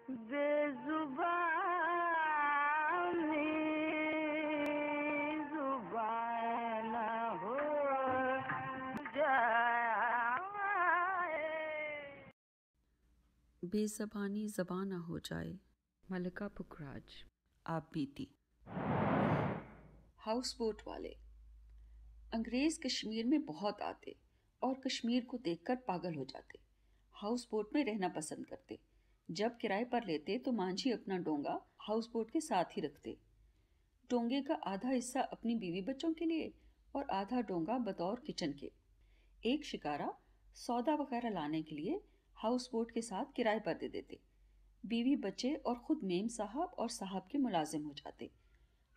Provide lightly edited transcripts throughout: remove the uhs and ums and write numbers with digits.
بے زبانی زبان نہ ہو جائے، بے زبانی زباں نہ ہو جائے، ملکہ پکراج۔ آپ بیتی۔ ہاؤس بوٹ والے۔ انگریز کشمیر میں بہت آتے اور کشمیر کو دیکھ کر پاگل ہو جاتے۔ ہاؤس بوٹ میں رہنا پسند کرتے۔ جب کرائے پر لیتے تو مانجھی اپنا ڈونگا ہاؤس بوٹ کے ساتھ ہی رکھتے۔ ڈونگے کا آدھا حصہ اپنی بیوی بچوں کے لیے اور آدھا ڈونگا بطور کچن کے۔ ایک شکارا سودا وغیرہ لانے کے لیے ہاؤس بوٹ کے ساتھ کرائے پر دے دیتے۔ بیوی بچے اور خود میم صاحب اور صاحب کے ملازم ہو جاتے۔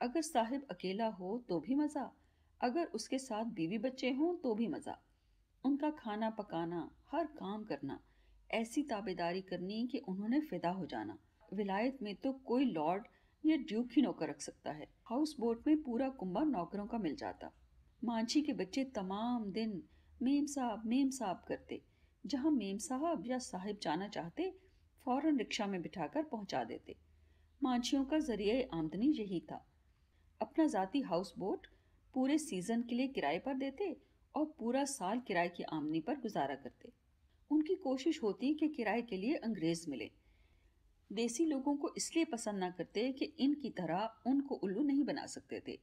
اگر صاحب اکیلا ہو تو بھی مزہ، اگر اس کے ساتھ بیوی بچے ہوں تو بھی مزہ۔ ان کا کھانا پکانا، ہر کام کرنا، ایسی تابعداری کرنی کہ انہوں نے فدا ہو جانا۔ ولایت میں تو کوئی لارڈ یا ڈیوک ہی نوکر رکھ سکتا ہے۔ ہاؤس بوٹ میں پورا کنبہ نوکروں کا مل جاتا۔ مانجھی کے بچے تمام دن میم صاحب کرتے۔ جہاں میم صاحب یا صاحب جانا چاہتے فوراً رکشہ میں بٹھا کر پہنچا دیتے۔ مانجھیوں کا ذریعہ آمدنی یہی تھا۔ اپنا ذاتی ہاؤس بوٹ پورے سیزن کے لیے کرائے پر دیتے اور پورا سال کرائے کی آمدنی پر گزارا کرتے۔ ان کی کوشش ہوتی کہ کرائے کے لیے انگریز ملے۔ دیسی لوگوں کو اس لیے پسند نہ کرتے کہ ان کی طرح ان کو الو نہیں بنا سکتے تھے۔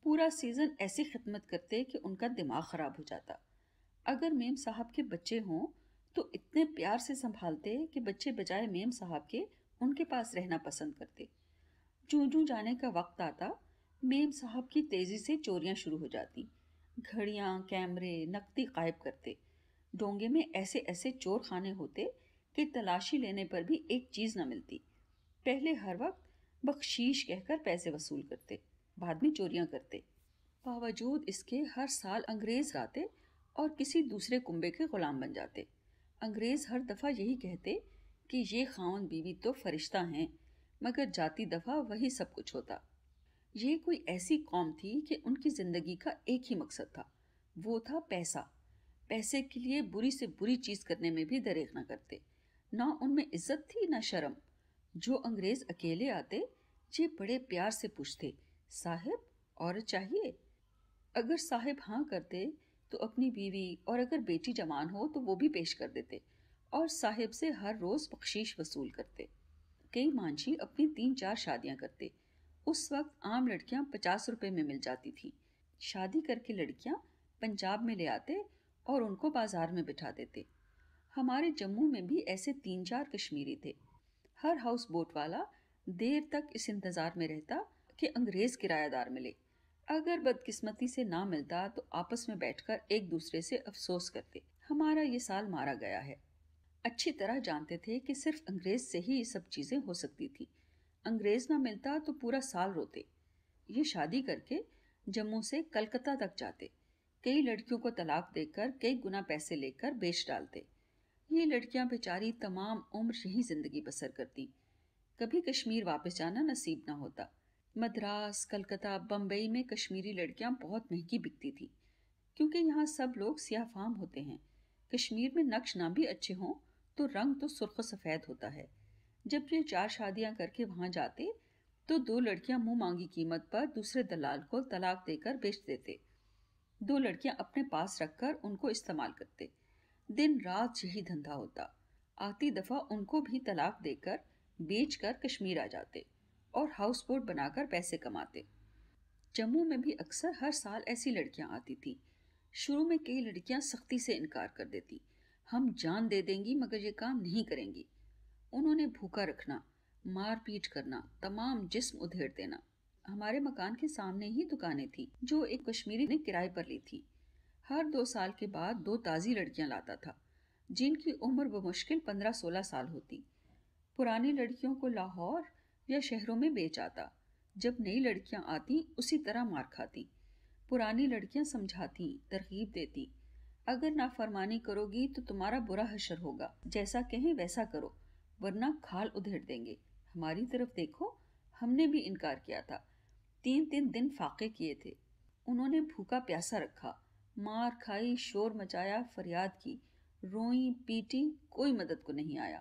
پورا سیزن ایسی خدمت کرتے کہ ان کا دماغ خراب ہو جاتا۔ اگر میم صاحب کے بچے ہوں تو اتنے پیار سے سنبھالتے کہ بچے بجائے میم صاحب کے ان کے پاس رہنا پسند کرتے۔ جوں جانے کا وقت آتا میم صاحب کی تیزی سے چوریاں شروع ہو جاتی۔ گھڑیاں، کیمرے، نقدی غائب کرتے۔ ڈونگے میں ایسے ایسے چور خانے ہوتے کہ تلاشی لینے پر بھی ایک چیز نہ ملتی۔ پہلے ہر وقت بخشیش کہہ کر پیسے وصول کرتے، بعد میں چوریاں کرتے۔ باوجود اس کے ہر سال انگریز آتے اور کسی دوسرے کنبے کے غلام بن جاتے۔ انگریز ہر دفعہ یہی کہتے کہ یہ خاوند بیوی تو فرشتہ ہیں، مگر جاتی دفعہ وہی سب کچھ ہوتا۔ یہ کوئی ایسی قوم تھی کہ ان کی زندگی کا ایک ہی مقصد تھا، وہ تھا پیسہ۔ پیسے کے لیے بری سے بری چیز کرنے میں بھی دریغ نہ کرتے۔ نہ ان میں عزت تھی نہ شرم۔ جو انگریز اکیلے آتے یہ بڑے پیار سے پوچھتے، صاحب عورت چاہیے؟ اگر صاحب ہاں کرتے تو اپنی بیوی، اور اگر بیٹی جوان ہو تو وہ بھی پیش کر دیتے اور صاحب سے ہر روز بخشیش وصول کرتے۔ کئی مانجھی اپنی 3-4 شادیاں کرتے۔ اس وقت عام لڑکیاں 50 روپے میں مل جاتی تھیں۔ شادی کر کے لڑکیاں پنجاب میں لے آتے اور ان کو بازار میں بٹھا دیتے۔ ہمارے جموں میں بھی ایسے 3-4 کشمیری تھے۔ ہر ہاؤس بوٹ والا دیر تک اس انتظار میں رہتا کہ انگریز کرایہ دار ملے۔ اگر بدقسمتی سے نہ ملتا تو آپس میں بیٹھ کر ایک دوسرے سے افسوس کرتے، ہمارا یہ سال مارا گیا ہے۔ اچھی طرح جانتے تھے کہ صرف انگریز سے ہی یہ سب چیزیں ہو سکتی تھی۔ انگریز نہ ملتا تو پورا سال روتے۔ یہ شادی کر کے جموں سے کلکتہ تک جاتے۔ کئی لڑکیوں کو طلاق دے کر کئی گنا پیسے لے کر بیچ ڈالتے۔ یہ لڑکیاں بیچاری تمام عمر یہی زندگی بسر کرتی۔ کبھی کشمیر واپس جانا نصیب نہ ہوتا۔ مدراس، کلکتہ، بمبئی میں کشمیری لڑکیاں بہت مہنگی بکتی تھیں، کیونکہ یہاں سب لوگ سیاہ فام ہوتے ہیں۔ کشمیر میں نقش نہ بھی اچھے ہوں تو رنگ تو سرخ و سفید ہوتا ہے۔ جب یہ 4 شادیاں کر کے وہاں جاتے تو 2 لڑکیاں منہ مانگی قیمت پر دوسرے دلال کو طلاق دے کر بیچ دیتے۔ 2 لڑکیاں اپنے پاس رکھ کر ان کو استعمال کرتے۔ دن رات یہی دھندا ہوتا۔ آتی دفعہ ان کو بھی طلاق دے کر بیچ کر کشمیر آ جاتے اور ہاؤس بوٹ بنا کر پیسے کماتے۔ جموں میں بھی اکثر ہر سال ایسی لڑکیاں آتی تھیں۔ شروع میں کئی لڑکیاں سختی سے انکار کر دیتی، ہم جان دے دیں گی مگر یہ کام نہیں کریں گی۔ انہوں نے بھوکا رکھنا، مار پیٹ کرنا، تمام جسم ادھیڑ دینا۔ ہمارے مکان کے سامنے ہی دکانیں تھیں جو ایک کشمیری نے کرائے پر لی تھی۔ ہر 2 سال کے بعد 2 تازی لڑکیاں لاتا تھا جن کی عمر بمشکل 15-16 سال ہوتی۔ پرانی لڑکیوں کو لاہور یا شہروں میں بیچ آتا۔ جب نئی لڑکیاں آتی اسی طرح مار کھاتی۔ پرانی لڑکیاں سمجھاتی، ترغیب دیتی، اگر نافرمانی کرو گی تو تمہارا برا حشر ہوگا، جیسا کہیں ویسا کرو ورنہ کھال ادھیڑ دیں گے۔ ہماری طرف دیکھو، ہم نے بھی انکار کیا تھا، 3 دن فاقے کیے تھے۔ انہوں نے بھوکا پیاسا رکھا، مار کھائی، شور مچایا، فریاد کی، روئیں پیٹی، کوئی مدد کو نہیں آیا۔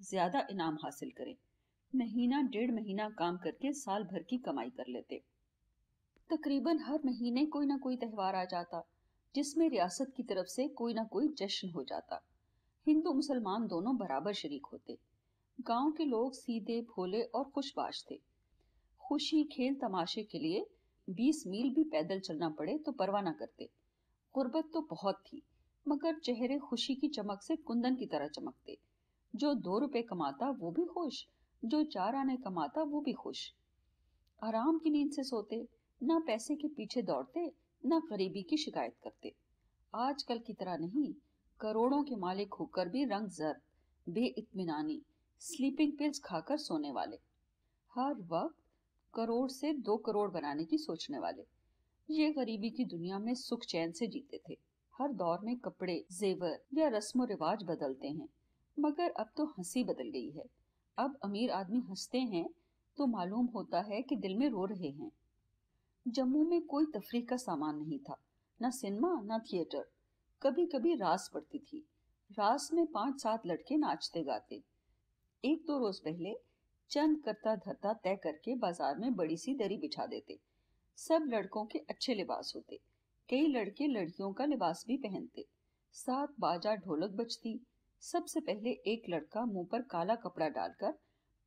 زیادہ انعام حاصل کریں۔ مہینہ ڈیڑھ مہینہ کام کر کے سال بھر کی کمائی کر لیتے۔ تقریباً ہر مہینے کوئی نہ کوئی تہوار آ جاتا جس میں ریاست کی طرف سے کوئی نہ کوئی جشن ہو جاتا۔ ہندو مسلمان دونوں برابر شریک ہوتے۔ گاؤں کے لوگ سیدھے بھولے اور خوش باش تھے۔ خوشی کھیل تماشے کے لیے 20 میل بھی پیدل چلنا پڑے تو پرواہ نہ کرتے۔ غربت تو بہت تھی مگر چہرے خوشی کی چمک سے کندن کی طرح چمکتے۔ جو 2 روپے کماتا وہ بھی خوش، جو 4 آنے کماتا وہ بھی خوش۔ آرام کی نیند سے سوتے، نہ پیسے کے پیچھے دوڑتے نہ غریبی کی شکایت کرتے۔ آج کل کی طرح نہیں، کروڑوں کے مالک ہو کر بھی رنگ زرد، بے اطمینانی، سلیپنگ پلز کھا کر سونے والے، ہر وقت کروڑ سے 2 کروڑ بنانے کی سوچنے والے۔ یہ غریبی کی دنیا میں سکھ چین سے جیتے تھے۔ ہر دور میں کپڑے، زیور یا رسم و رواج بدلتے ہیں مگر اب تو ہنسی بدل گئی ہے۔ اب امیر آدمی ہنستے ہیں تو معلوم ہوتا ہے کہ دل میں رو رہے ہیں۔ جموں میں کوئی تفریح کا سامان نہیں تھا، نہ سنیما نہ تھیٹر۔ کبھی کبھی راس پڑتی تھی۔ راس میں 5-7 لڑکے ناچتے گاتے۔ 1-2 روز پہلے چند کرتا دھرتا طے کر کے بازار میں بڑی سی دری بچھا دیتے۔ سب لڑکوں کے اچھے لباس ہوتے، کئی لڑکے لڑکیوں کا لباس بھی پہنتے۔ ساتھ باجا ڈھولک بجتی۔ سب سے پہلے ایک لڑکا منہ پر کالا کپڑا ڈال کر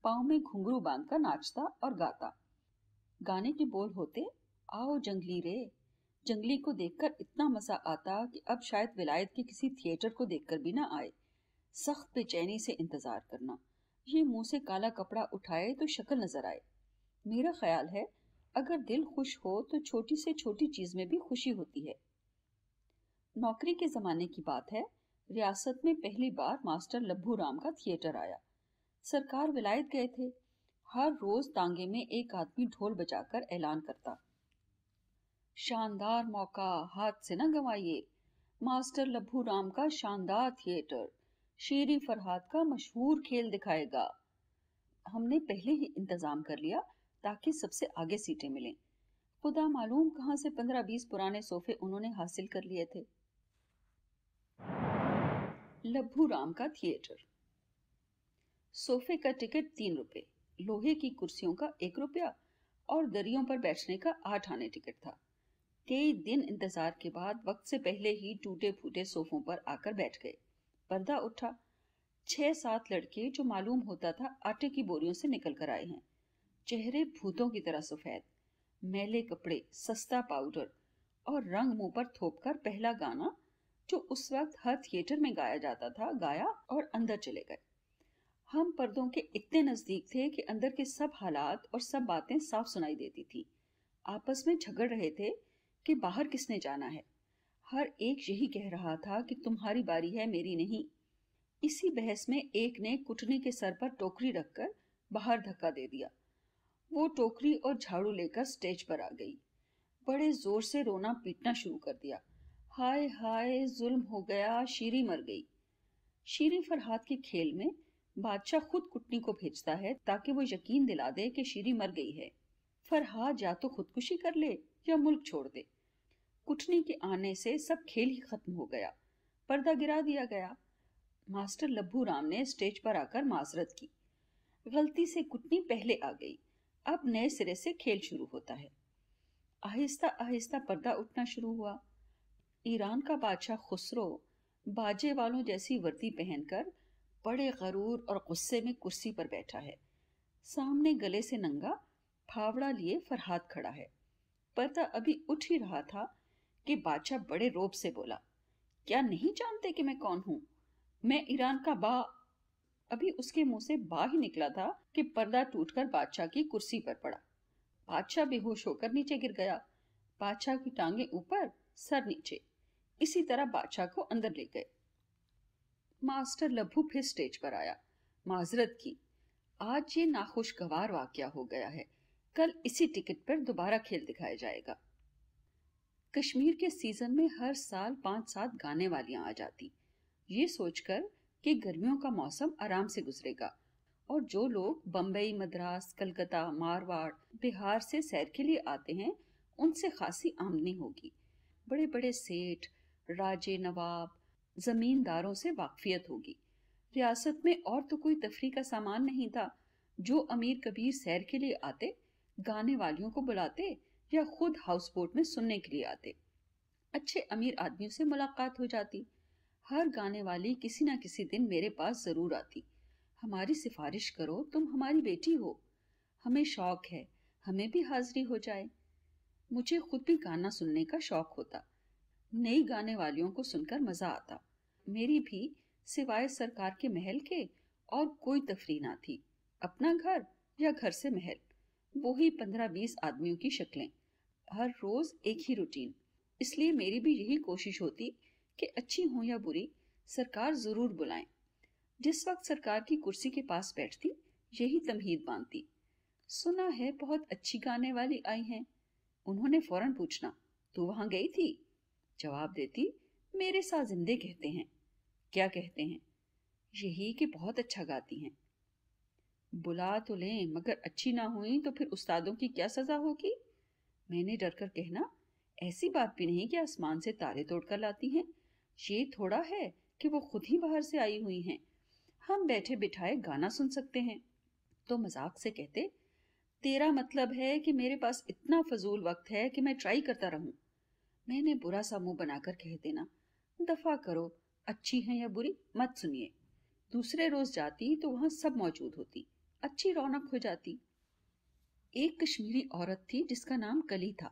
پاؤں میں گھنگرو باندھ کر ناچتا اور گاتا۔ گانے کے بول ہوتے، آؤ جنگلی رے۔ جنگلی کو دیکھ کر اتنا مزہ آتا کہ اب شاید ولایت کے کسی تھیٹر کو دیکھ کر بھی نہ آئے۔ سخت بے چینی سے انتظار کرنا، یہ منہ سے کالا کپڑا اٹھائے تو شکل نظر آئے۔ میرا خیال ہے اگر دل خوش ہو تو چھوٹی سے چھوٹی چیز میں بھی خوشی ہوتی ہے۔ نوکری کے زمانے کی بات ہے، ریاست میں پہلی بار ماسٹر لبھو رام کا تھیٹر آیا۔ سرکار ولایت گئے تھے۔ ہر روز تانگے میں ایک آدمی ڈھول بجا کر اعلان کرتا، شاندار موقع ہاتھ سے نہ گنوائیے، ماسٹر لبھو رام کا شاندار تھیٹر شیری فرہاد کا مشہور کھیل دکھائے گا۔ ہم نے پہلے ہی انتظام کر لیا تاکہ سب سے آگے سیٹیں ملیں۔ خدا معلوم کہاں سے 15-20 پرانے صوفے انہوں نے حاصل کر لیے تھے۔ لبھو رام کا تھیٹر۔ صوفے کا ٹکٹ 3 روپے، لوہے کی کرسیوں کا 1 روپیہ اور دریوں پر بیٹھنے کا 8 آنے ٹکٹ تھا۔ کئی دن انتظار کے بعد وقت سے پہلے ہی ٹوٹے پھوٹے صوفوں پر آ کر بیٹھ گئے۔ پردہ اٹھا۔ 6-7 لڑکے جو معلوم ہوتا تھا آٹے کی بوریوں سے نکل کر آئے ہیں۔ چہرے بھوتوں کی طرح سفید، میلے کپڑے، سستا پاؤڈر اور رنگ منہ پر تھوپ کر پہلا گانا جو اس وقت ہر تھیٹر میں گایا جاتا تھا گایا اور اندر چلے گئے۔ ہم پردوں کے اتنے نزدیک تھے کہ اندر کے سب حالات اور سب باتیں صاف سنائی دیتی تھی۔ آپس میں جھگڑ رہے تھے کہ باہر کس نے جانا ہے۔ ہر ایک یہی کہہ رہا تھا کہ تمہاری باری ہے، میری نہیں۔ اسی بحث میں ایک نے کٹنی کے سر پر ٹوکری رکھ کر باہر دھکا دے دیا۔ وہ ٹوکری اور جھاڑو لے کر سٹیج پر آ گئی۔ بڑے زور سے رونا پیٹنا شروع کر دیا۔ ہائے ہائے، ظلم ہو گیا، شیری مر گئی۔ شیری فرہاد کے کھیل میں بادشاہ خود کٹنی کو بھیجتا ہے تاکہ وہ یقین دلا دے کہ شیری مر گئی ہے۔ فرہاد یا تو خودکشی کر لے یا ملک چھوڑ دے۔ کٹنی کے آنے سے سب کھیل ہی ختم ہو گیا، پردہ گرا دیا گیا۔ ماسٹر لبھو رام نے سٹیج پر آ کر معذرت کی۔ غلطی سے کٹنی پہلے آ گئی، اب نئے سرے سے کھیل شروع ہوتا ہے۔ آہستہ آہستہ پردہ اٹھنا شروع ہوا۔ ایران کا بادشاہ خسرو باجے والوں جیسی وردی پہن کر بڑے غرور اور غصے میں کرسی پر بیٹھا ہے۔ سامنے گلے سے ننگا پھاوڑا لیے فرہاد کھڑا ہے۔ پردہ ابھی اٹھ ہی رہا تھا کہ بادشاہ بڑے روب سے بولا، کیا نہیں جانتے کہ میں کون ہوں؟ میں ایران کا ابھی اس کے منہ سے با ہی نکلا تھا کہ پردہ ٹوٹ کر بادشاہ کی کرسی پر پڑا۔ بادشاہ بے ہوش ہو کر نیچے گر گیا۔ بادشاہ کی ٹانگیں اوپر، سر نیچے، اسی طرح بادشاہ کو اندر لے گئے۔ ماسٹر لبھو پھر سٹیج پر آیا، معذرت کی، آج یہ ناخوشگوار واقعہ ہو گیا ہے، کل اسی ٹکٹ پر دوبارہ کھیل دکھایا جائے گا۔ کشمیر کے سیزن میں ہر سال 5-7 گانے والیاں آ جاتی، یہ سوچ کر کہ گرمیوں کا موسم آرام سے گزرے گا اور جو لوگ بمبئی، مدراس، کلکتہ، مارواڑ، بہار سے سیر کے لیے آتے ہیں ان سے خاصی آمدنی ہوگی۔ بڑے بڑے سیٹھ، راجے، نواب، زمینداروں سے واقفیت ہوگی۔ ریاست میں اور تو کوئی تفریح کا سامان نہیں تھا۔ جو امیر کبیر سیر کے لیے آتے، گانے والیوں کو بلاتے یا خود ہاؤس بوٹ میں سننے کے لیے آتے۔ اچھے امیر آدمیوں سے ملاقات ہو جاتی۔ ہر گانے والی کسی نہ کسی دن میرے پاس ضرور آتی۔ ہماری سفارش کرو، تم ہماری بیٹی ہو، ہمیں شوق ہے، ہمیں بھی حاضری ہو جائے۔ مجھے خود بھی گانا سننے کا شوق ہوتا، نئی گانے والیوں کو سن کر مزہ آتا۔ میری بھی سوائے سرکار کے محل کے اور کوئی تفریح نہ تھی۔ اپنا گھر یا گھر سے محل، وہی 15-20 آدمیوں کی شکلیں، ہر روز ایک ہی روٹین۔ اس لیے میری بھی یہی کوشش ہوتی کہ اچھی ہوں یا بری، سرکار ضرور بلائیں۔ جس وقت سرکار کی کرسی کے پاس بیٹھتی، یہی تمہید باندھتی، سنا ہے بہت اچھی گانے والی آئی ہیں۔ انہوں نے فوراً پوچھنا، تو وہاں گئی تھی؟ جواب دیتی، میرے ساتھ زندے کہتے ہیں۔ کیا کہتے ہیں؟ یہی کہ بہت اچھا گاتی ہیں۔ بلا تو لیں، مگر اچھی نہ ہوئی تو پھر استادوں کی کیا سزا ہوگی؟ میں نے ڈر کر کہنا، ایسی بات بھی نہیں کہ آسمان سے تارے توڑ کر لاتی ہیں، یہ تھوڑا ہے کہ وہ خود ہی باہر سے آئی ہوئی ہیں، ہم بیٹھے بٹھائے گانا سن سکتے ہیں۔ تو مذاق سے کہتے، تیرا مطلب ہے کہ میرے پاس اتنا فضول وقت ہے کہ میں ٹرائی کرتا رہوں؟ میں نے برا سا منہ بنا کر کہہ دینا، دفع کرو، اچھی ہیں یا بری مت سنیے۔ دوسرے روز جاتی تو وہاں سب موجود ہوتی، اچھی رونق ہو جاتی۔ ایک کشمیری عورت تھی جس کا نام کلی تھا۔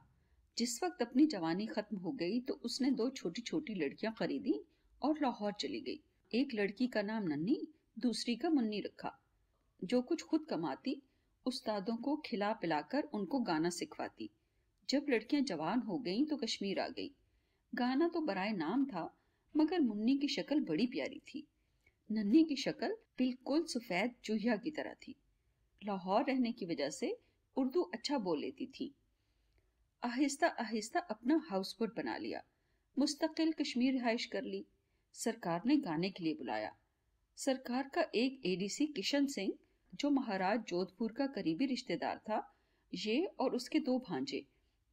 جس وقت اپنی جوانی ختم ہو گئی تو اس نے 2 چھوٹی چھوٹی لڑکیاں خریدی اور لاہور چلی گئی۔ ایک لڑکی کا نام ننی، دوسری کا منی رکھا۔ جو کچھ خود کماتی، استادوں کو کھلا پلا کر ان کو گانا سکھواتی۔ جب لڑکیاں جوان ہو گئیں تو کشمیر آ گئی۔ گانا تو برائے نام تھا، مگر منی کی شکل بڑی پیاری تھی۔ ننی کی شکل بالکل سفید چوہیا کی طرح تھی۔ لاہور رہنے کی وجہ سے اردو اچھا بول لیتی تھی۔ آہستہ آہستہ اپنا ہاؤس بوٹ بنا لیا، مستقل کشمیر رہائش کر لی۔ سرکار نے گانے کے لیے بلایا۔ سرکار کا ایک اے ڈی سی کشن سنگھ، جو مہاراج جودھ پور کا قریبی رشتہ دار تھا، یہ اور اس کے 2 بھانجے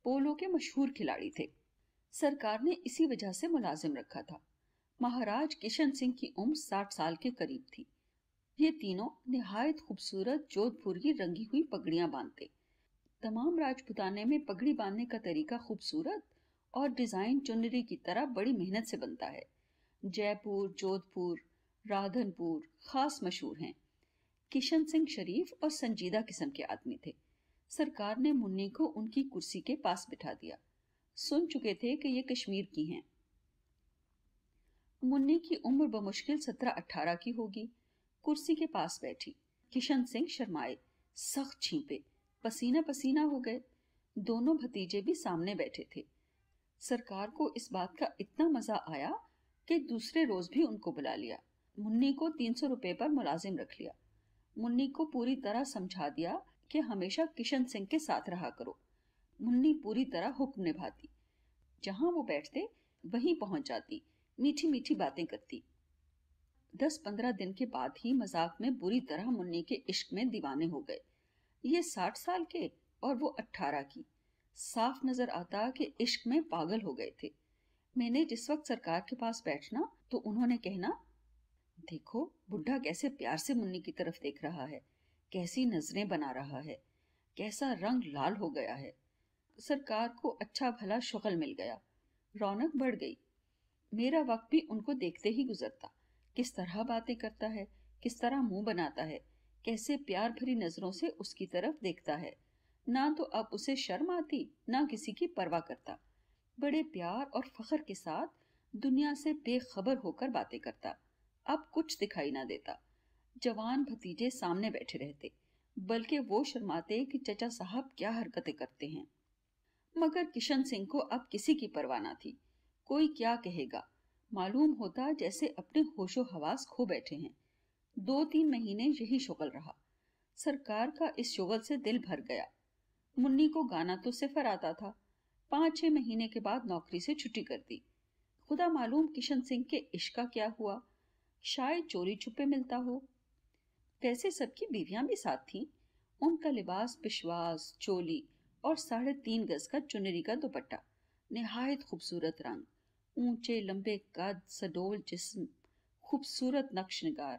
پولو کے مشہور کھلاڑی تھے۔ سرکار نے اسی وجہ سے ملازم رکھا تھا۔ مہاراج کشن سنگھ کی عمر 60 سال کے قریب تھی۔ یہ تینوں نہایت خوبصورت جودھ پور کی رنگی ہوئی پگڑیاں باندھتے۔ تمام راجپوتانے میں پگڑی باندھنے کا طریقہ خوبصورت اور ڈیزائن چنری کی طرح بڑی محنت سے بنتا ہے۔ جے پور، جودھ پور، رادھن پور خاص مشہور ہیں۔ کشن سنگھ شریف اور سنجیدہ قسم کے آدمی تھے۔ سرکار نے منی کو ان کی کرسی کے پاس بٹھا دیا۔ سن چکے تھے کہ یہ کشمیر کی ہیں۔ منی کی عمر بمشکل 17-18 کی ہوگی۔ کرسی کے پاس بیٹھی۔ کشن سنگھ شرمائے، سخت چھینپے، پسینہ پسینہ ہو گئے۔ دونوں بھتیجے بھی سامنے بیٹھے تھے۔ سرکار کو اس بات کا اتنا مزہ آیا کہ دوسرے روز بھی ان کو بلا لیا۔ منی کو 300 روپے پر ملازم رکھ لیا۔ منی کو پوری طرح سمجھا دیا کہ ہمیشہ کشن سنگھ کے ساتھ رہا کرو۔ منی پوری طرح حکم نبھاتی، جہاں وہ بیٹھتے وہیں پہنچ جاتی، میٹھی میٹھی باتیں کرتی۔ 10-15 دن کے بعد ہی مذاق میں بری طرح منی کے عشق میں دیوانے ہو گئے۔ یہ 60 سال کے اور وہ 18 کی۔ صاف نظر آتا کہ عشق میں پاگل ہو گئے تھے۔ میں نے جس وقت سرکار کے پاس بیٹھنا تو انہوں نے کہنا، دیکھو بڈھا کیسے پیار سے منی کی طرف دیکھ رہا ہے، کیسی نظریں بنا رہا ہے، کیسا رنگ لال ہو گیا ہے۔ سرکار کو اچھا بھلا شغل مل گیا، رونق بڑھ گئی۔ میرا وقت بھی ان کو دیکھتے ہی گزرتا، کس طرح باتیں کرتا ہے، کس طرح منہ بناتا ہے، کیسے پیار بھری نظروں سے اس کی طرف دیکھتا ہے۔ نہ تو اب اسے شرم آتی، نہ کسی کی پرواہ کرتا، بڑے پیار اور فخر کے ساتھ دنیا سے بے خبر ہو کر باتیں کرتا۔ اب کچھ دکھائی نہ دیتا۔ جوان بھتیجے سامنے بیٹھے رہتے، بلکہ وہ شرماتے کہ چچا صاحب کیا حرکتیں کرتے ہیں۔ مگر کشن سنگھ کو اب کسی کی پرواہ نہ تھی۔ کوئی کیا کہے گا، معلوم ہوتا جیسے اپنے ہوش و حواس کھو بیٹھے ہیں۔ 2-3 مہینے یہی شغل رہا۔ سرکار کا اس شغل سے دل بھر گیا۔ منی کو گانا تو صفر آتا تھا۔ 5-6 مہینے کے بعد نوکری سے چھٹی کر دی۔ خدا معلوم کشن سنگھ کے عشق کا کیا ہوا، شاید چوری چھپے ملتا ہو۔ ویسے سب کی بیویاں بھی ساتھ تھیں۔ ان کا لباس پشواز، چولی اور 3.5 گز کا چنری کا دوپٹہ، نہایت خوبصورت رنگ، اونچے لمبے قد، سڈول جسم، خوبصورت نقش نگار۔